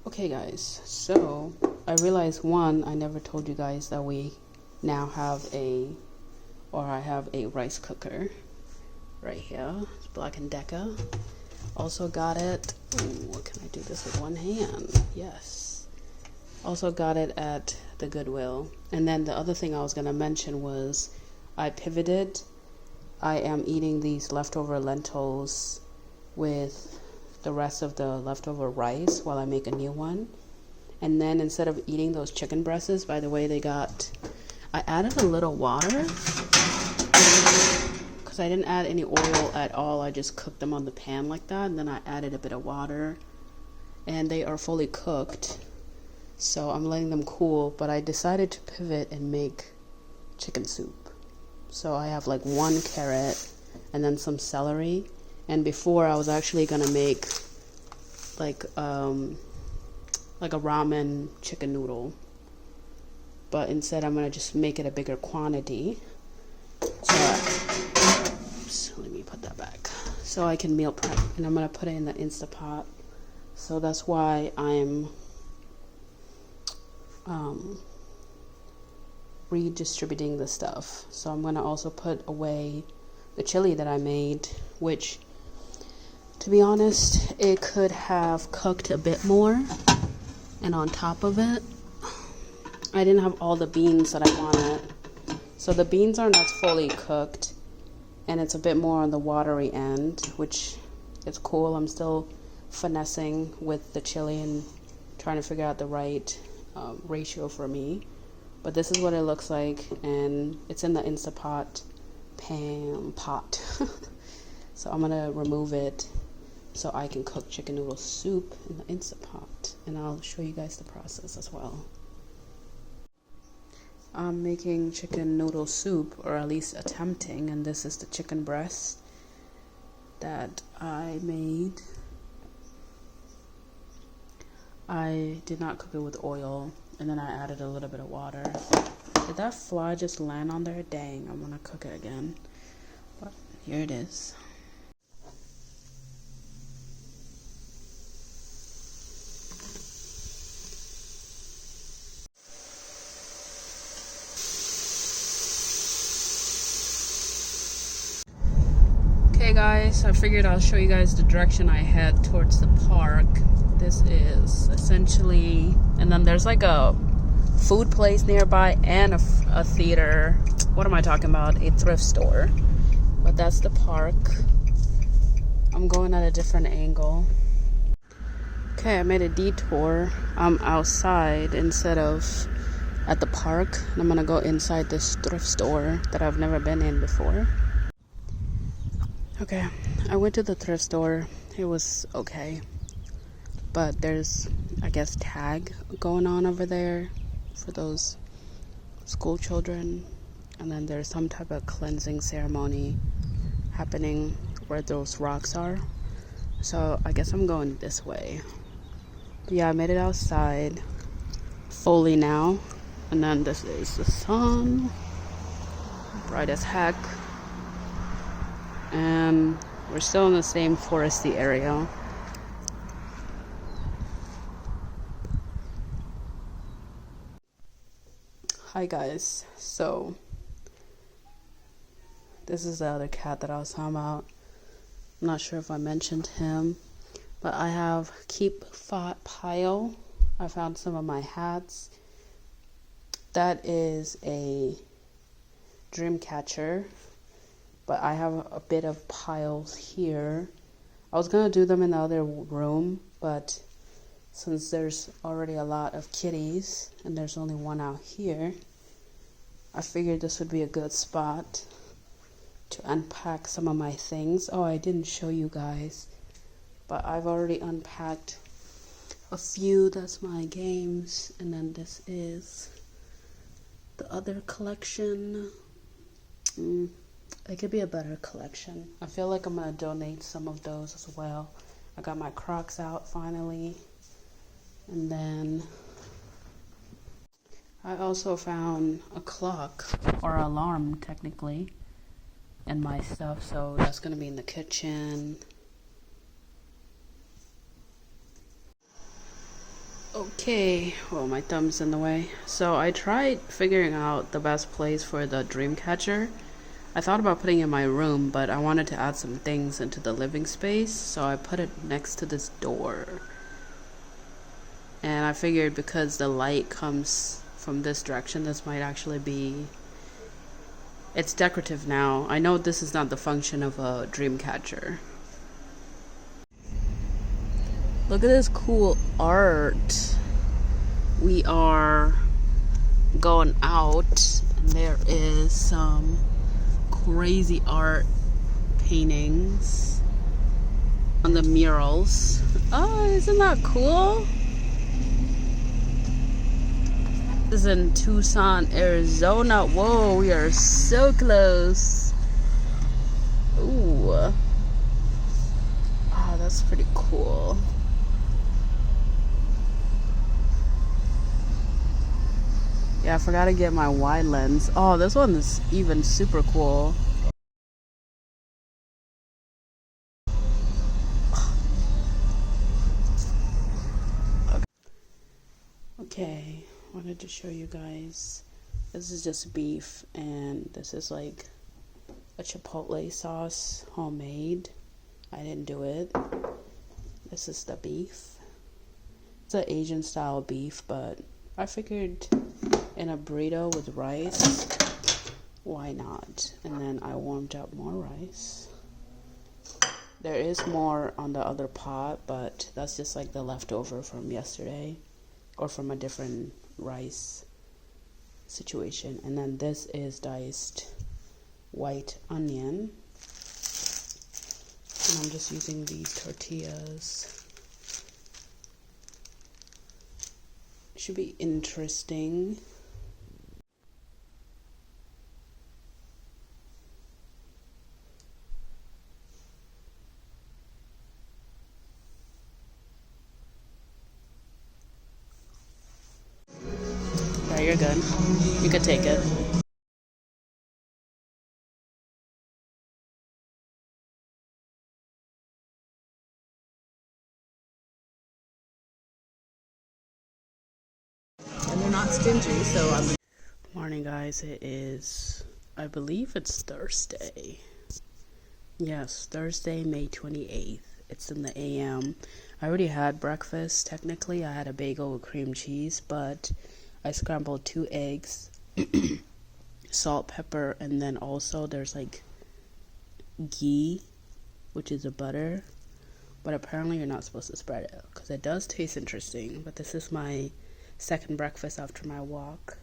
Okay guys, so I realized one, I never told you guys that we now have I have a rice cooker right here. It's Black & Decker. Also got it, what can I do this with one hand? Yes. Also got it at the Goodwill. And then the other thing I was gonna mention was I pivoted. I am eating these leftover lentils with the rest of the leftover rice while I make a new one. And then instead of eating those chicken breasts, by the way, I added a little water because I didn't add any oil at all. I just cooked them on the pan like that, and then I added a bit of water, and they are fully cooked. So I'm letting them cool, but I decided to pivot and make chicken soup. So I have like 1 carrot and then some celery. And before I was actually gonna make like a ramen chicken noodle, but instead I'm gonna just make it a bigger quantity. So let me put that back so I can meal prep, and I'm gonna put it in the Instapot. So that's why I'm redistributing the stuff. So I'm gonna also put away the chili that I made, which, to be honest, it could have cooked a bit more. And on top of it, I didn't have all the beans that I wanted. So the beans are not fully cooked, and it's a bit more on the watery end, which is cool. I'm still finessing with the chili and trying to figure out the right ratio for me. But this is what it looks like, and it's in the Instapot pot. So I'm gonna remove it so I can cook chicken noodle soup in the Instapot, and I'll show you guys the process as well. I'm making chicken noodle soup, or at least attempting, and this is the chicken breast that I made. I did not cook it with oil, and then I added a little bit of water. Did that fly just land on there? Dang, I'm gonna cook it again. But here it is. Okay guys, I figured I'll show you guys the direction I head towards the park. This is essentially, and then there's like a food place nearby and a theater. What am I talking about? A thrift store. But that's the park. I'm going at a different angle. Okay, I made a detour. I'm outside instead of at the park. And I'm gonna go inside this thrift store that I've never been in before. Okay, I went to the thrift store. It was okay, but there's, I guess, tag going on over there for those school children, and then there's some type of cleansing ceremony happening where those rocks are. So I guess I'm going this way. But yeah, I made it outside fully now, and then this is the sun, bright as heck. And we're still in the same foresty area. Hi guys, so this is the other cat that I was talking about. I'm not sure if I mentioned him, but I have keep thought pile. I found some of my hats. That is a dream catcher. But I have a bit of piles here. I was gonna do them in the other room, but since there's already a lot of kitties and there's only one out here, I figured this would be a good spot to unpack some of my things. Oh, I didn't show you guys, but I've already unpacked a few. That's my games, and then this is the other collection. It could be a better collection. I feel like I'm gonna donate some of those as well. I got my Crocs out finally. And then I also found a clock, or alarm technically, in my stuff. So that's gonna be in the kitchen. Okay, well, my thumb's in the way. So I tried figuring out the best place for the dream catcher. I thought about putting it in my room, but I wanted to add some things into the living space, so I put it next to this door. And I figured because the light comes from this direction, this might actually be... It's decorative now. I know this is not the function of a dream catcher. Look at this cool art. We are going out, and there is some crazy art paintings on the murals. Oh, isn't that cool? This is in Tucson, Arizona. Whoa, we are so close. Ooh. Oh, that's pretty cool. Yeah, I forgot to get my wide lens. Oh, this one is even super cool. Okay, wanted to show you guys. This is just beef, and this is like a chipotle sauce, homemade. I didn't do it. This is the beef. It's an Asian style beef, but I figured in a burrito with rice, why not? And then I warmed up more rice. There is more on the other pot, but that's just like the leftover from yesterday or from a different rice situation. And then this is diced white onion. And I'm just using these tortillas. Should be interesting. Yeah, you're good. You could take it. And they're not stingy, so I'm... Morning, guys. It is, I believe it's Thursday. Yes, Thursday, May 28th. It's in the AM. I already had breakfast. Technically, I had a bagel with cream cheese, but I scrambled 2 eggs, salt, pepper, and then also there's like ghee, which is a butter. But apparently you're not supposed to spread it because it does taste interesting. But this is my second breakfast after my walk.